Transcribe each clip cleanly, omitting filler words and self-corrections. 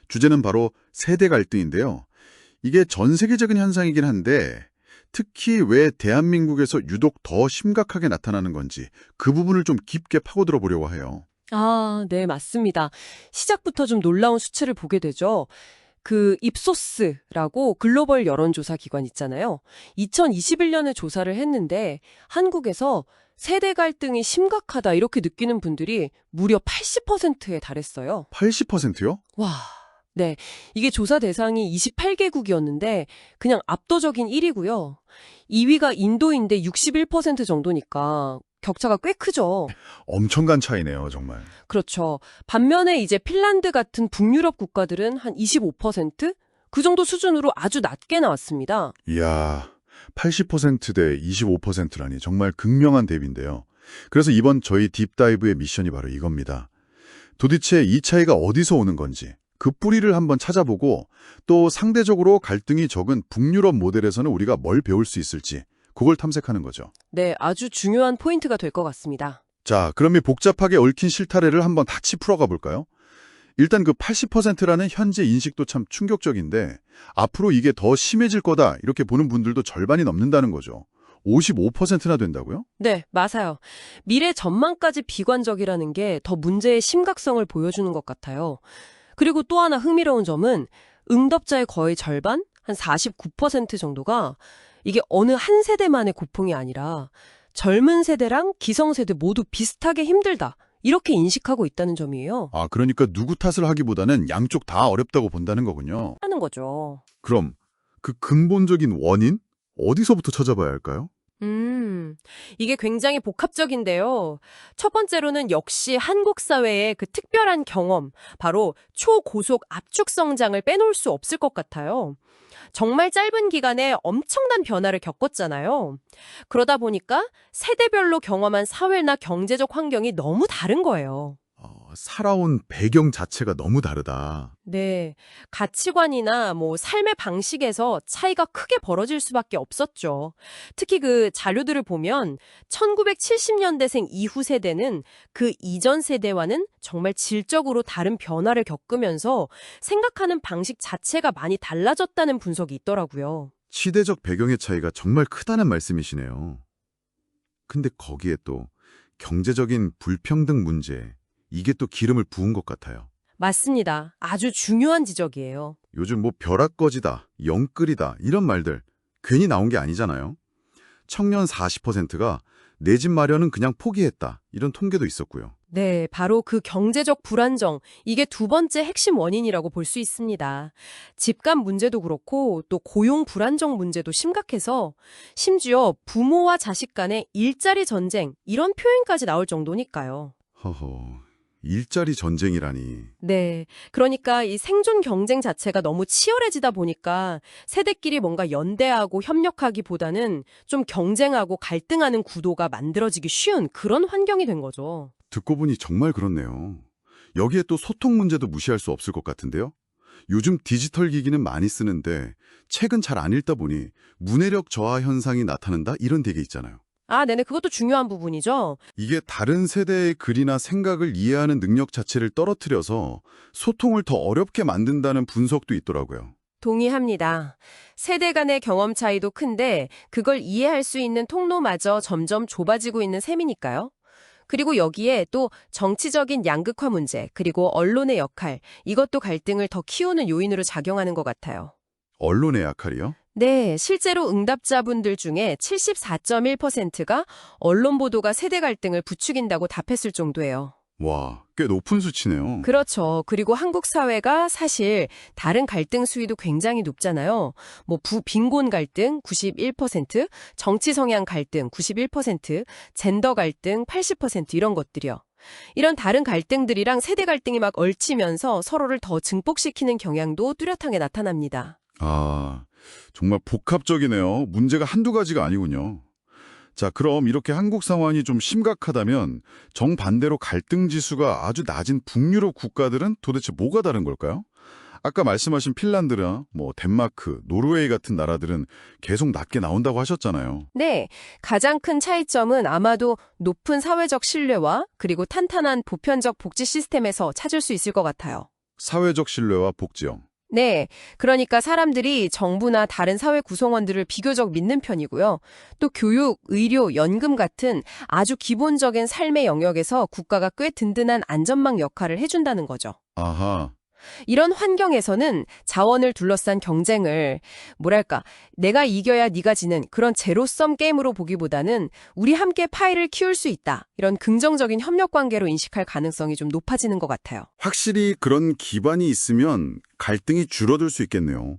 주제는 바로 세대 갈등인데요. 이게 전 세계적인 현상이긴 한데 특히 왜 대한민국에서 유독 더 심각하게 나타나는 건지 그 부분을 좀 깊게 파고들어 보려고 해요. 아, 네, 맞습니다. 시작부터 좀 놀라운 수치를 보게 되죠. 그 입소스라고 글로벌 여론조사 기관 있잖아요. 2021년에 조사를 했는데 한국에서 세대 갈등이 심각하다 이렇게 느끼는 분들이 무려 80%에 달했어요. 80%요? 와, 네. 이게 조사 대상이 28개국이었는데 그냥 압도적인 1위고요. 2위가 인도인데 61% 정도니까 격차가 꽤 크죠. 엄청난 차이네요, 정말. 그렇죠. 반면에 이제 핀란드 같은 북유럽 국가들은 한 25%? 그 정도 수준으로 아주 낮게 나왔습니다. 이야, 80%대 25%라니 정말 극명한 대비인데요. 그래서 이번 저희 딥다이브의 미션이 바로 이겁니다. 도대체 이 차이가 어디서 오는 건지 그 뿌리를 한번 찾아보고 또 상대적으로 갈등이 적은 북유럽 모델에서는 우리가 뭘 배울 수 있을지 그걸 탐색하는 거죠. 네, 아주 중요한 포인트가 될 것 같습니다. 자, 그럼 이 복잡하게 얽힌 실타래를 한번 같이 풀어가 볼까요? 일단 그 80%라는 현재 인식도 참 충격적인데 앞으로 이게 더 심해질 거다 이렇게 보는 분들도 절반이 넘는다는 거죠. 55%나 된다고요? 네, 맞아요. 미래 전망까지 비관적이라는 게 더 문제의 심각성을 보여주는 것 같아요. 그리고 또 하나 흥미로운 점은 응답자의 거의 절반, 한 49% 정도가 이게 어느 한 세대만의 고통이 아니라 젊은 세대랑 기성세대 모두 비슷하게 힘들다. 이렇게 인식하고 있다는 점이에요. 아, 그러니까 누구 탓을 하기보다는 양쪽 다 어렵다고 본다는 거군요. 하는 거죠. 그럼 그 근본적인 원인? 어디서부터 찾아봐야 할까요? 이게 굉장히 복합적인데요. 첫 번째로는 역시 한국 사회의 그 특별한 경험, 바로 초고속 압축 성장을 빼놓을 수 없을 것 같아요. 정말 짧은 기간에 엄청난 변화를 겪었잖아요. 그러다 보니까 세대별로 경험한 사회나 경제적 환경이 너무 다른 거예요. 살아온 배경 자체가 너무 다르다. 네, 가치관이나 삶의 방식에서 차이가 크게 벌어질 수밖에 없었죠. 특히 그 자료들을 보면 1970년대생 이후 세대는 그 이전 세대와는 정말 질적으로 다른 변화를 겪으면서 생각하는 방식 자체가 많이 달라졌다는 분석이 있더라고요. 시대적 배경의 차이가 정말 크다는 말씀이시네요. 근데 거기에 또 경제적인 불평등 문제, 이게 또 기름을 부은 것 같아요. 맞습니다. 아주 중요한 지적이에요. 요즘 뭐 벼락거지다, 영끌이다 이런 말들 괜히 나온 게 아니잖아요. 청년 40%가 내 집 마련은 그냥 포기했다 이런 통계도 있었고요. 네, 바로 그 경제적 불안정, 이게 두 번째 핵심 원인이라고 볼 수 있습니다. 집값 문제도 그렇고 또 고용 불안정 문제도 심각해서 심지어 부모와 자식 간의 일자리 전쟁, 이런 표현까지 나올 정도니까요. 허허, 일자리 전쟁이라니. 네, 그러니까 이 생존 경쟁 자체가 너무 치열해지다 보니까 세대끼리 뭔가 연대하고 협력하기보다는 좀 경쟁하고 갈등하는 구도가 만들어지기 쉬운 그런 환경이 된 거죠. 듣고 보니 정말 그렇네요. 여기에 또 소통 문제도 무시할 수 없을 것 같은데요. 요즘 디지털 기기는 많이 쓰는데 책은 잘 안 읽다 보니 문해력 저하 현상이 나타난다 이런 되게 있잖아요. 아, 네네, 그것도 중요한 부분이죠. 이게 다른 세대의 글이나 생각을 이해하는 능력 자체를 떨어뜨려서 소통을 더 어렵게 만든다는 분석도 있더라고요. 동의합니다. 세대 간의 경험 차이도 큰데 그걸 이해할 수 있는 통로마저 점점 좁아지고 있는 셈이니까요. 그리고 여기에 또 정치적인 양극화 문제, 그리고 언론의 역할, 이것도 갈등을 더 키우는 요인으로 작용하는 것 같아요. 언론의 역할이요? 네, 실제로 응답자분들 중에 74.1%가 언론 보도가 세대 갈등을 부추긴다고 답했을 정도예요. 와, 꽤 높은 수치네요. 그렇죠. 그리고 한국 사회가 사실 다른 갈등 수위도 굉장히 높잖아요. 빈곤 갈등 91%, 정치 성향 갈등 91%, 젠더 갈등 80% 이런 것들이요. 이런 다른 갈등들이랑 세대 갈등이 막 얽히면서 서로를 더 증폭시키는 경향도 뚜렷하게 나타납니다. 아, 정말 복합적이네요. 문제가 한두 가지가 아니군요. 자, 그럼 이렇게 한국 상황이 좀 심각하다면 정반대로 갈등 지수가 아주 낮은 북유럽 국가들은 도대체 뭐가 다른 걸까요? 아까 말씀하신 핀란드나 덴마크, 노르웨이 같은 나라들은 계속 낮게 나온다고 하셨잖아요. 네, 가장 큰 차이점은 아마도 높은 사회적 신뢰와 그리고 탄탄한 보편적 복지 시스템에서 찾을 수 있을 것 같아요. 사회적 신뢰와 복지형. 네, 그러니까 사람들이 정부나 다른 사회 구성원들을 비교적 믿는 편이고요. 또 교육, 의료, 연금 같은 아주 기본적인 삶의 영역에서 국가가 꽤 든든한 안전망 역할을 해준다는 거죠. 아하. 이런 환경에서는 자원을 둘러싼 경쟁을 뭐랄까 내가 이겨야 네가 지는 그런 제로섬 게임으로 보기보다는 우리 함께 파이를 키울 수 있다. 이런 긍정적인 협력 관계로 인식할 가능성이 좀 높아지는 것 같아요. 확실히 그런 기반이 있으면 갈등이 줄어들 수 있겠네요.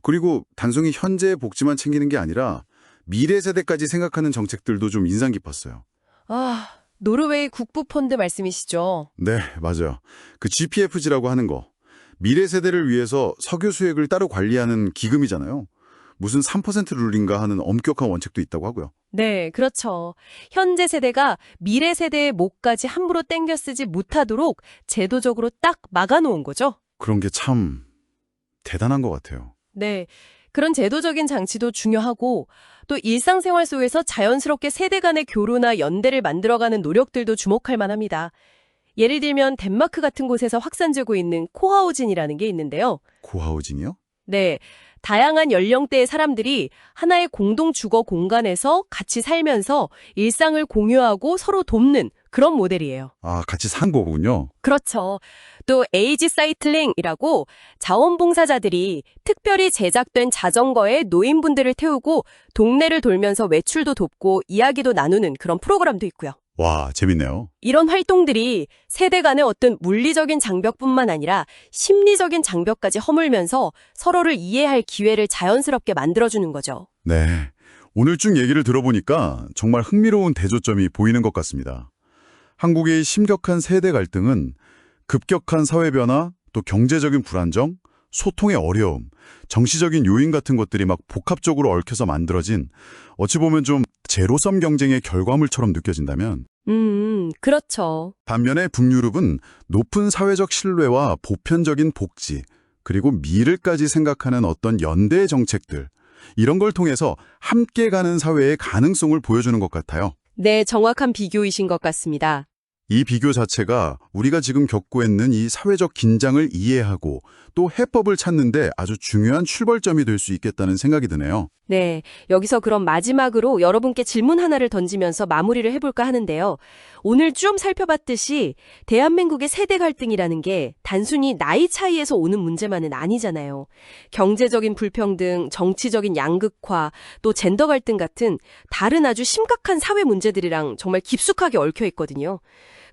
그리고 단순히 현재의 복지만 챙기는 게 아니라 미래 세대까지 생각하는 정책들도 좀 인상 깊었어요. 아, 노르웨이 국부펀드 말씀이시죠? 네, 맞아요. 그 GPFG라고 하는 거. 미래 세대를 위해서 석유 수익을 따로 관리하는 기금이잖아요. 무슨 3% 룰인가 하는 엄격한 원칙도 있다고 하고요. 네, 그렇죠. 현재 세대가 미래 세대의 몫까지 함부로 땡겨 쓰지 못하도록 제도적으로 딱 막아놓은 거죠. 그런 게 참 대단한 것 같아요. 네, 그런 제도적인 장치도 중요하고 또 일상생활 속에서 자연스럽게 세대 간의 교류나 연대를 만들어가는 노력들도 주목할 만합니다. 예를 들면 덴마크 같은 곳에서 확산되고 있는 코하우진이라는 게 있는데요. 고하우징이요? 네, 다양한 연령대의 사람들이 하나의 공동 주거 공간에서 같이 살면서 일상을 공유하고 서로 돕는 그런 모델이에요. 아, 같이 산 거군요. 그렇죠. 또 에이지 사이클링이라고 자원봉사자들이 특별히 제작된 자전거에 노인분들을 태우고 동네를 돌면서 외출도 돕고 이야기도 나누는 그런 프로그램도 있고요. 와, 재밌네요. 이런 활동들이 세대 간의 어떤 물리적인 장벽뿐만 아니라 심리적인 장벽까지 허물면서 서로를 이해할 기회를 자연스럽게 만들어주는 거죠. 네. 오늘 쭉 얘기를 들어보니까 정말 흥미로운 대조점이 보이는 것 같습니다. 한국의 심각한 세대 갈등은 급격한 사회 변화, 또 경제적인 불안정, 소통의 어려움, 정치적인 요인 같은 것들이 막 복합적으로 얽혀서 만들어진 어찌 보면 좀 제로섬 경쟁의 결과물처럼 느껴진다면 그렇죠. 반면에 북유럽은 높은 사회적 신뢰와 보편적인 복지, 그리고 미래까지 생각하는 어떤 연대 정책들, 이런 걸 통해서 함께 가는 사회의 가능성을 보여주는 것 같아요. 네, 정확한 비교이신 것 같습니다. 이 비교 자체가 우리가 지금 겪고 있는 이 사회적 긴장을 이해하고 또 해법을 찾는데 아주 중요한 출발점이 될 수 있겠다는 생각이 드네요. 네, 여기서 그럼 마지막으로 여러분께 질문 하나를 던지면서 마무리를 해볼까 하는데요. 오늘 좀 살펴봤듯이 대한민국의 세대 갈등이라는 게 단순히 나이 차이에서 오는 문제만은 아니잖아요. 경제적인 불평등, 정치적인 양극화, 또 젠더 갈등 같은 다른 아주 심각한 사회 문제들이랑 정말 깊숙하게 얽혀 있거든요.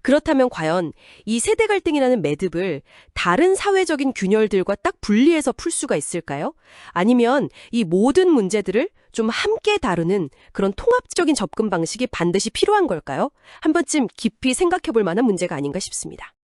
그렇다면 과연 이 세대 갈등이라는 매듭을 다른 사회적인 균열들과 딱 분리해서 풀 수가 있을까요? 아니면 이 모든 문제들을 좀 함께 다루는 그런 통합적인 접근 방식이 반드시 필요한 걸까요? 한 번쯤 깊이 생각해 볼 만한 문제가 아닌가 싶습니다.